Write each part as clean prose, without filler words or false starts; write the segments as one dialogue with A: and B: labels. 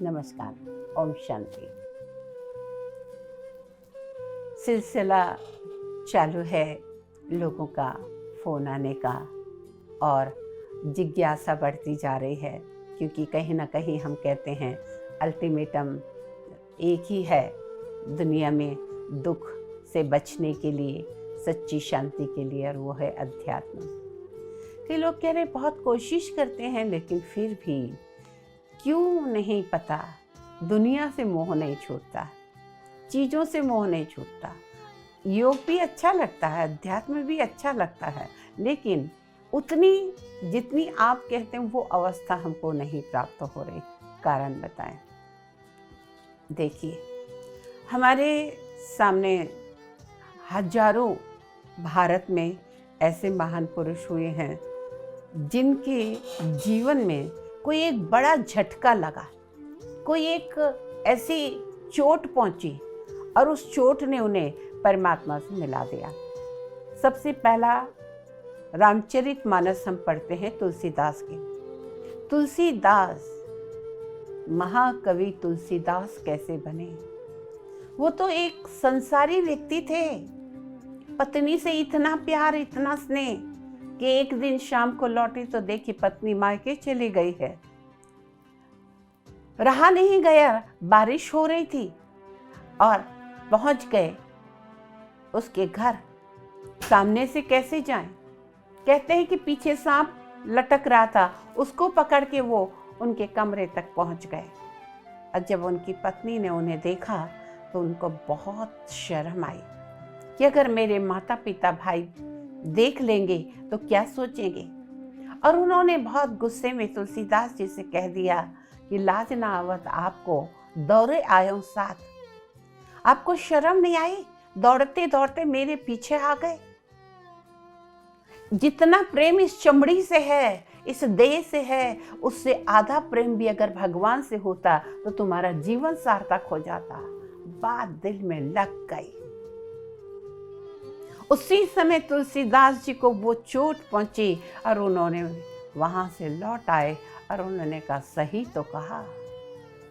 A: नमस्कार। ओम शांति। सिलसिला चालू है लोगों का फ़ोन आने का और जिज्ञासा बढ़ती जा रही है, क्योंकि कहीं ना कहीं हम कहते हैं अल्टीमेटम एक ही है दुनिया में दुख से बचने के लिए, सच्ची शांति के लिए, और वो है अध्यात्म। कई लोग कह रहे बहुत कोशिश करते हैं, लेकिन फिर भी क्यों नहीं पता, दुनिया से मोह नहीं छूटता, चीज़ों से मोह नहीं छूटता। योग भी अच्छा लगता है, अध्यात्म भी अच्छा लगता है, लेकिन उतनी जितनी आप कहते हैं वो अवस्था हमको नहीं प्राप्त हो रही। कारण बताएं। देखिए, हमारे सामने हजारों भारत में ऐसे महान पुरुष हुए हैं जिनके जीवन में कोई एक बड़ा झटका लगा, कोई एक ऐसी चोट पहुंची और उस चोट ने उन्हें परमात्मा से मिला दिया। सबसे पहला रामचरितमानस हम पढ़ते हैं तुलसीदास के। तुलसीदास, महाकवि तुलसीदास कैसे बने? वो तो एक संसारी व्यक्ति थे, पत्नी से इतना प्यार, इतना स्नेह कि एक दिन शाम को लौटी तो देखी पत्नी मायके चली गई है। रहा नहीं गया, बारिश हो रही थी और पहुंच गए उसके घर। सामने से कैसे जाएं? कहते हैं कि पीछे सांप लटक रहा था, उसको पकड़ के वो उनके कमरे तक पहुंच गए। और जब उनकी पत्नी ने उन्हें देखा तो उनको बहुत शर्म आई कि अगर मेरे माता पिता भाई देख लेंगे तो क्या सोचेंगे। और उन्होंने बहुत गुस्से में तुलसीदास जी से कह दिया कि लाज ना आवत आपको, दौड़े आयो साथ। आपको शर्म नहीं आई? दौड़ते दौड़ते मेरे पीछे आ गए। जितना प्रेम इस चमड़ी से है, इस देह से है, उससे आधा प्रेम भी अगर भगवान से होता तो तुम्हारा जीवन सार्थक हो जाता। बात दिल में लग गई। उसी समय तुलसीदास जी को वो चोट पहुंची और उन्होंने वहां से लौट आए और उन्होंने कहा सही तो कहा,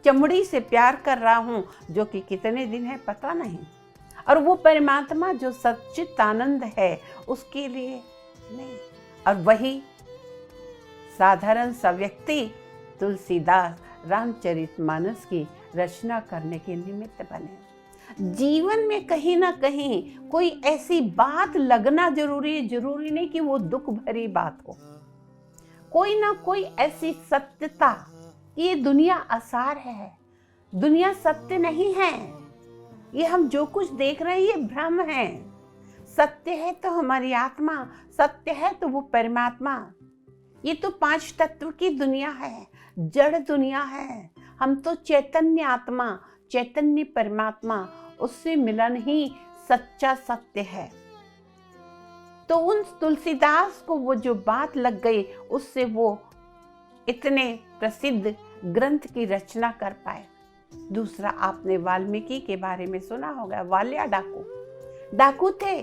A: चमड़ी से प्यार कर रहा हूं जो कि कितने दिन है पता नहीं, और वो परमात्मा जो सच्चित आनंद है उसके लिए नहीं। और वही साधारण सा व्यक्ति तुलसीदास रामचरितमानस की रचना करने के निमित्त बने। जीवन में कहीं ना कहीं कोई ऐसी बात लगना जरूरी है, जरूरी नहीं कि वो दुख भरी बात हो। कोई ना कोई ऐसी सत्यता कि ये दुनिया आसार है, दुनिया सत्य नहीं है, ये हम जो कुछ देख रहे हैं ये भ्रम है। सत्य है तो हमारी आत्मा, सत्य है तो वो परमात्मा। ये तो 5 तत्व की दुनिया है, जड़ दुनिया है। हम तो चैतन्य आत्मा, चैतन्य परमात्मा, उससे मिलन ही सच्चा सत्य है। तो उन तुलसीदास को वो जो बात लग गई, उससे वो इतने प्रसिद्ध ग्रंथ की रचना कर पाए। दूसरा, आपने वाल्मीकि के बारे में सुना होगा। वालिया डाकू थे,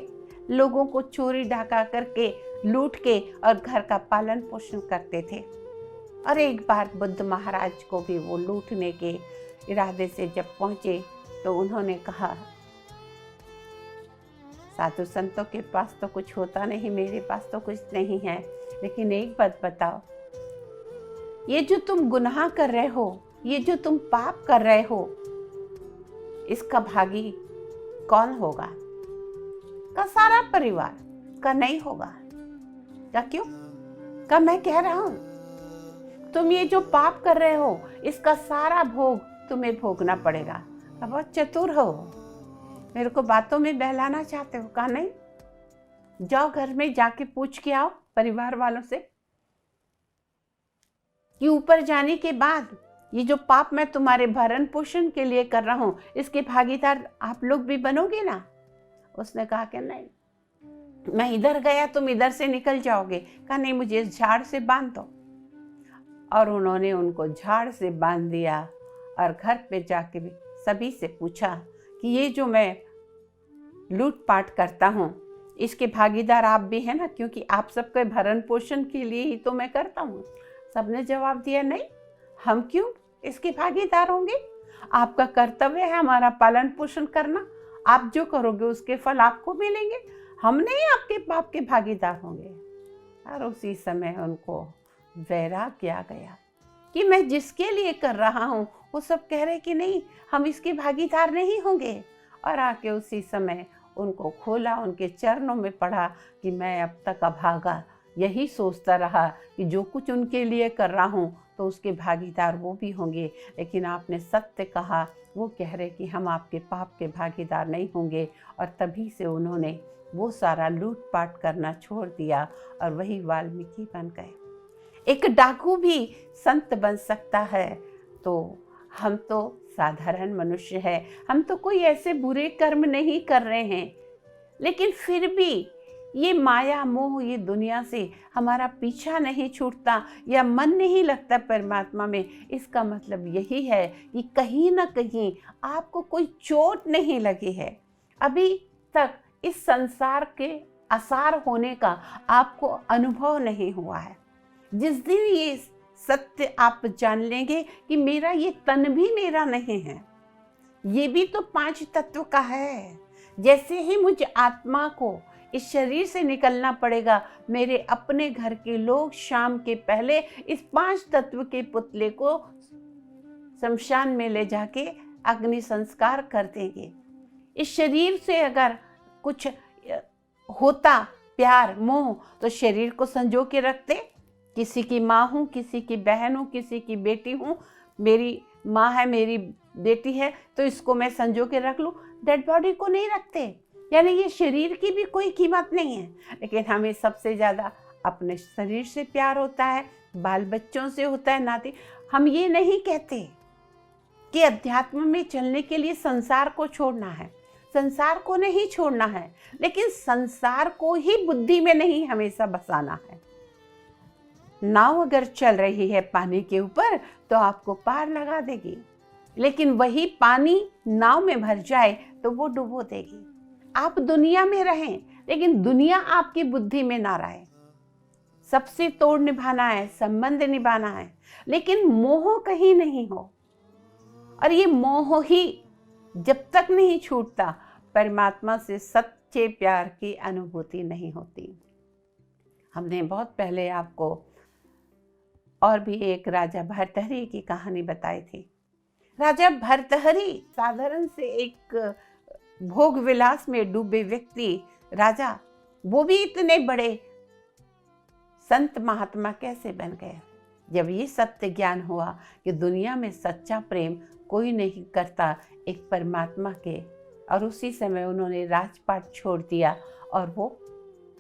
A: लोगों को चोरी डाका करके लूट के और घर का पालन पोषण करते थे। और एक बार बुद्ध महाराज को भी वो लूटने के इरादे से जब पहुंचे तो उन्होंने कहा, साधु संतों के पास तो कुछ होता नहीं, मेरे पास तो कुछ नहीं है, लेकिन एक बात बताओ, ये जो तुम गुनाह कर रहे हो, ये जो तुम पाप कर रहे हो, इसका भागी कौन होगा? का सारा परिवार। का नहीं होगा। का क्यों? का मैं कह रहा हूं तुम ये जो पाप कर रहे हो इसका सारा भोग तुम्हें भोगना पड़ेगा। का बहुत चतुर हो, मेरे को बातों में बहलाना चाहते हो। का नहीं, जाओ घर में जाके पूछ के आओ परिवार वालों से कि ऊपर जाने के बाद ये जो पाप मैं तुम्हारे भरण पोषण के लिए कर रहा हूं, इसके भागीदार आप लोग भी बनोगे ना? उसने कहा कि नहीं, मैं इधर गया तुम इधर से निकल जाओगे। कहा नहीं, मुझे इस झाड़ से बांध दो। और उन्होंने उनको झाड़ से बांध दिया और घर पे जाके भी सभी से पूछा कि ये जो मैं लूटपाट करता हूँ इसके भागीदार आप भी हैं ना, क्योंकि आप सबके भरण पोषण के लिए ही तो मैं करता हूँ। सबने जवाब दिया नहीं, हम क्यों इसके भागीदार होंगे। आपका कर्तव्य है हमारा पालन पोषण करना। आप जो करोगे उसके फल आपको मिलेंगे, हम नहीं आपके पाप के भागीदार होंगे। और उसी समय उनको वैराग्य आ गया कि मैं जिसके लिए कर रहा हूँ वो सब कह रहे कि नहीं, हम इसके भागीदार नहीं होंगे। और आके उसी समय उनको खोला, उनके चरणों में पड़ा कि मैं अब तक अभागा यही सोचता रहा कि जो कुछ उनके लिए कर रहा हूँ तो उसके भागीदार वो भी होंगे, लेकिन आपने सत्य कहा। वो कह रहे कि हम आपके पाप के भागीदार नहीं होंगे। और तभी से उन्होंने वो सारा लूटपाट करना छोड़ दिया और वही वाल्मीकि बन गए। एक डाकू भी संत बन सकता है। तो हम तो साधारण मनुष्य हैं, हम तो कोई ऐसे बुरे कर्म नहीं कर रहे हैं, लेकिन फिर भी ये माया मोह, ये दुनिया से हमारा पीछा नहीं छूटता या मन नहीं लगता परमात्मा में। इसका मतलब यही है कि कहीं ना कहीं आपको कोई चोट नहीं लगी है। अभी तक इस संसार के आसार होने का आपको अनुभव नहीं हुआ है। जिस दिन ये सत्य आप जान लेंगे कि मेरा ये तन भी मेरा नहीं है, ये भी तो 5 तत्व का है। जैसे ही मुझे आत्मा को इस शरीर से निकलना पड़ेगा, मेरे अपने घर के लोग शाम के पहले इस 5 तत्व के पुतले को शमशान में ले जाके अग्नि संस्कार कर देंगे। इस शरीर से अगर कुछ होता प्यार मोह तो शरीर को संजो के रखते। किसी की माँ हूँ, किसी की बहन हूँ, किसी की बेटी हूँ, मेरी माँ है, मेरी बेटी है, तो इसको मैं संजो के रख लूँ। डेड बॉडी को नहीं रखते, यानी ये शरीर की भी कोई कीमत नहीं है। लेकिन हमें सबसे ज़्यादा अपने शरीर से प्यार होता है, बाल बच्चों से होता है, नाते। हम ये नहीं कहते कि अध्यात्म में चलने के लिए संसार को छोड़ना है, संसार को नहीं छोड़ना है, लेकिन संसार को ही बुद्धि में नहीं हमेशा बसाना है। नाव अगर चल रही है पानी के ऊपर तो आपको पार लगा देगी, लेकिन वही पानी नाव में भर जाए तो वो डुबो देगी। आप दुनिया में रहें, लेकिन दुनिया आपकी बुद्धि में ना रहे। सबसे तोड़ निभाना है, संबंध निभाना है, लेकिन मोह कहीं नहीं हो। और ये मोह ही जब तक नहीं छूटता, परमात्मा से सच्चे प्यार की अनुभूति नहीं होती। हमने बहुत पहले आपको और भी एक राजा भर्तहरि की कहानी बताई थी। राजा भर्तहरि साधारण से एक भोग विलास में डूबे व्यक्ति राजा, वो भी इतने बड़े संत महात्मा कैसे बन गए? जब ये सत्य ज्ञान हुआ कि दुनिया में सच्चा प्रेम कोई नहीं करता एक परमात्मा के, और उसी समय उन्होंने राजपाट छोड़ दिया और वो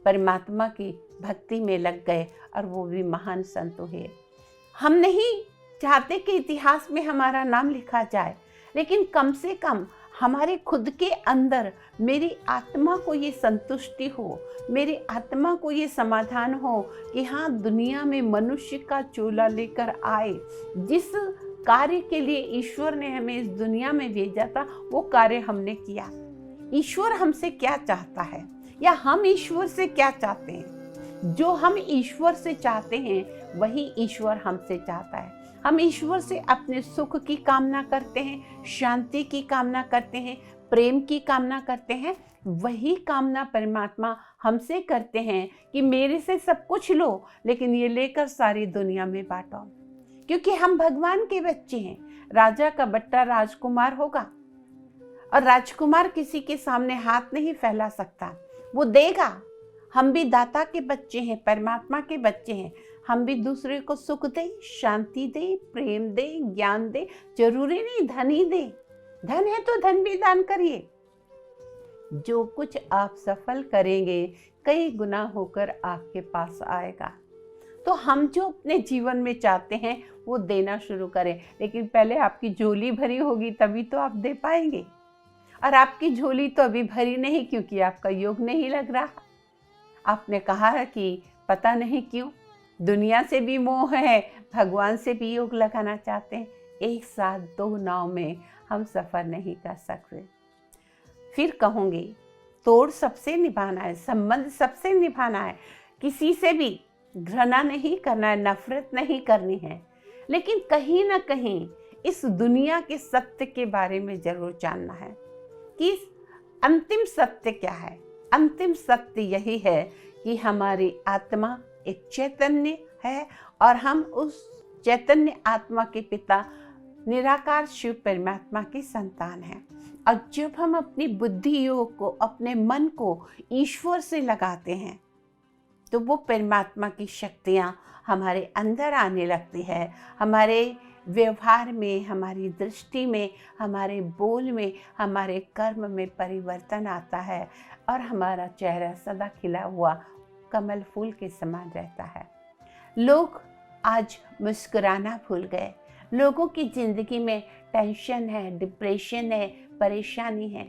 A: परमात्मा की भक्ति में लग गए और वो भी महान संत हुए। हम नहीं चाहते कि इतिहास में हमारा नाम लिखा जाए, लेकिन कम से कम हमारे खुद के अंदर मेरी आत्मा को ये संतुष्टि हो, मेरी आत्मा को ये समाधान हो कि हाँ, दुनिया में मनुष्य का चोला लेकर आए। जिस कार्य के लिए ईश्वर ने हमें इस दुनिया में भेजा था वो कार्य हमने किया। ईश्वर हमसे क्या चाहता है या हम ईश्वर से क्या चाहते हैं? जो हम ईश्वर से चाहते हैं वही ईश्वर हमसे चाहता है। हम ईश्वर से अपने सुख की कामना करते हैं, शांति की कामना करते हैं, प्रेम की कामना करते हैं। वही कामना परमात्मा हमसे करते हैं कि मेरे से सब कुछ लो, लेकिन ये लेकर सारी दुनिया में बांटो, क्योंकि हम भगवान के बच्चे हैं। राजा का बेटा राजकुमार होगा और राजकुमार किसी के सामने हाथ नहीं फैला सकता, वो देगा। हम भी दाता के बच्चे हैं, परमात्मा के बच्चे हैं। हम भी दूसरे को सुख दे, शांति दे, प्रेम दे, ज्ञान दे। जरूरी नहीं धन ही दे, धन है तो धन भी दान करिए। जो कुछ आप सफल करेंगे कई गुना होकर आपके पास आएगा। तो हम जो अपने जीवन में चाहते हैं वो देना शुरू करें, लेकिन पहले आपकी झोली भरी होगी तभी तो आप दे पाएंगे। और आपकी झोली तो अभी भरी नहीं, क्योंकि आपका योग नहीं लग रहा। आपने कहा है कि पता नहीं क्यों दुनिया से भी मोह है, भगवान से भी योग लगाना चाहते हैं। एक साथ 2 नाव में हम सफ़र नहीं कर सकते। फिर कहूँगी, तोड़ सबसे निभाना है, संबंध सबसे निभाना है। किसी से भी घृणा नहीं करना है, नफरत नहीं करनी है, लेकिन कहीं ना कहीं इस दुनिया के सत्य के बारे में जरूर जानना है कि अंतिम सत्य क्या है। अंतिम सत्य यही है कि हमारी आत्मा एक चैतन्य है और हम उस चैतन्य आत्मा के पिता निराकार शिव परमात्मा की संतान हैं। और जब हम अपनी बुद्धि योग को, अपने मन को ईश्वर से लगाते हैं तो वो परमात्मा की शक्तियाँ हमारे अंदर आने लगती है। हमारे व्यवहार में, हमारी दृष्टि में, हमारे बोल में, हमारे कर्म में परिवर्तन आता है और हमारा चेहरा सदा खिला हुआ कमल फूल के समान रहता है। लोग आज मुस्कुराना भूल गए। लोगों की जिंदगी में टेंशन है, डिप्रेशन है, परेशानी है।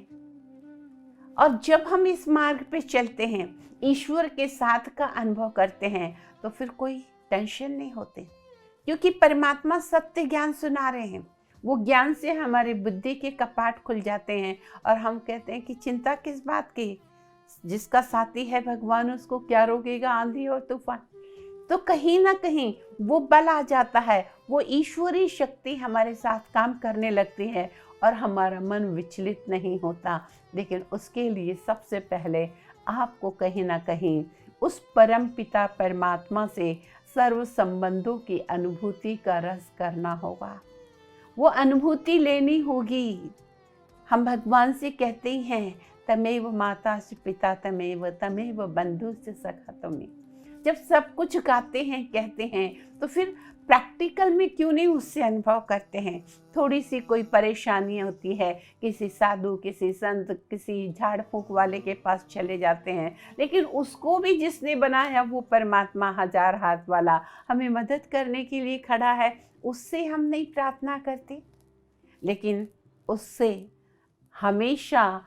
A: और जब हम इस मार्ग पे चलते हैं, ईश्वर के साथ का अनुभव करते हैं, तो फिर कोई टेंशन नहीं होती, क्योंकि परमात्मा सत्य ज्ञान सुना रहे हैं। वो ज्ञान से हमारे बुद्धि के कपाट खुल जाते हैं और हम कहते हैं कि चिंता किस बात की, जिसका साथी है भगवान उसको क्या रोकेगा आंधी और तूफान। तो कहीं ना कहीं वो बल आ जाता है, वो ईश्वरीय शक्ति हमारे साथ काम करने लगती है और हमारा मन विचलित नहीं होता। लेकिन उसके लिए सबसे पहले आपको कहीं ना कहीं उस परम पिता परमात्मा से सर्व संबंधों की अनुभूति का रस करना होगा। वो अनुभूति लेनी होगी। हम भगवान से कहते ही हैं, तमेव माता से पिता तमेव, तमेव बंधु से सखा तुम्हें। जब सब कुछ गाते हैं, कहते हैं, तो फिर प्रैक्टिकल में क्यों नहीं उससे अनुभव करते हैं। थोड़ी सी कोई परेशानी होती है, किसी साधु, किसी संत, किसी झाड़ फूंक वाले के पास चले जाते हैं, लेकिन उसको भी जिसने बनाया वो परमात्मा हजार हाथ वाला हमें मदद करने के लिए खड़ा है, उससे हम नहीं प्रार्थना करते। लेकिन उससे हमेशा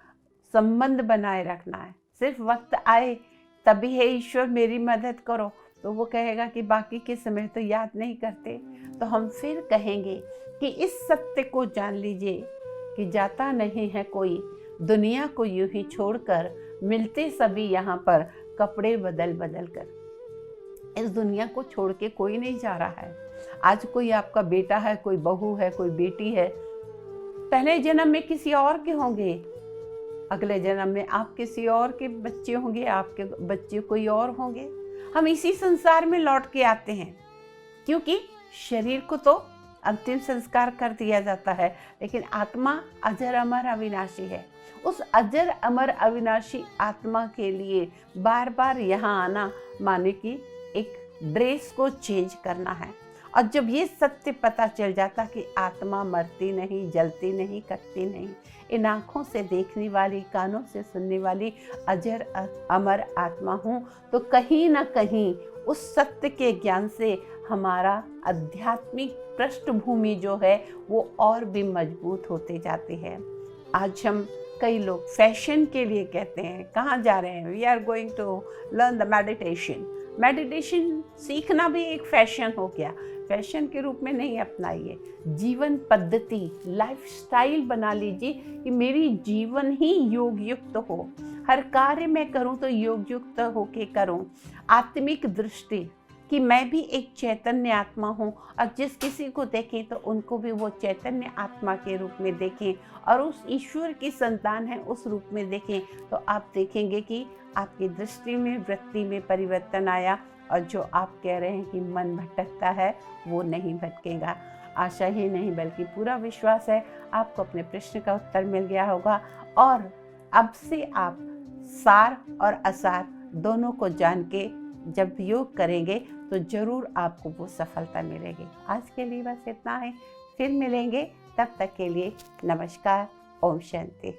A: संबंध बनाए रखना है। सिर्फ वक्त आए तभी है ईश्वर मेरी मदद करो, तो वो कहेगा कि बाकी के समय तो याद नहीं करते। तो हम फिर कहेंगे कि इस सत्य को जान लीजिए कि जाता नहीं है कोई, दुनिया को यूं ही छोड़कर, मिलते सभी यहाँ पर कपड़े बदल बदल कर। इस दुनिया को छोड़ के कोई नहीं जा रहा है। आज कोई आपका बेटा है, कोई बहू है, कोई बेटी है, पहले जन्म में किसी और के होंगे, अगले जन्म में आप किसी और के बच्चे होंगे, आपके बच्चे कोई और होंगे। हम इसी संसार में लौट के आते हैं, क्योंकि शरीर को तो अंतिम संस्कार कर दिया जाता है, लेकिन आत्मा अजर अमर अविनाशी है। उस अजर अमर अविनाशी आत्मा के लिए बार बार यहाँ आना माने कि एक ड्रेस को चेंज करना है। और जब ये सत्य पता चल जाता कि आत्मा मरती नहीं, जलती नहीं, कटती नहीं, इन आँखों से देखने वाली, कानों से सुनने वाली अजर अमर आत्मा हूँ, तो कहीं ना कहीं उस सत्य के ज्ञान से हमारा आध्यात्मिक पृष्ठभूमि जो है वो और भी मजबूत होते जाती है। आज हम कई लोग फैशन के लिए कहते हैं, कहाँ जा रहे हैं, we are going to learn the meditation. Meditation सीखना भी एक फैशन हो गया। फैशन के रूप में नहीं अपनाइए, जीवन पद्धति, लाइफस्टाइल बना लीजिए कि मेरी जीवन ही योग युक्त हो। हर कार्य मैं करूं तो योग युक्त होके करूं। आत्मिक दृष्टि कि मैं भी एक चैतन्य आत्मा हूँ और जिस किसी को देखें तो उनको भी वो चैतन्य आत्मा के रूप में देखें और उस ईश्वर की संतान है उस रूप में देखें, तो आप देखेंगे कि आपकी दृष्टि में, वृत्ति में परिवर्तन आया और जो आप कह रहे हैं कि मन भटकता है वो नहीं भटकेगा। आशा ही नहीं बल्कि पूरा विश्वास है आपको अपने प्रश्न का उत्तर मिल गया होगा और अब से आप सार और असार दोनों को जान के जब योग करेंगे तो जरूर आपको वो सफलता मिलेगी। आज के लिए बस इतना है, फिर मिलेंगे, तब तक के लिए नमस्कार, ओम शांति।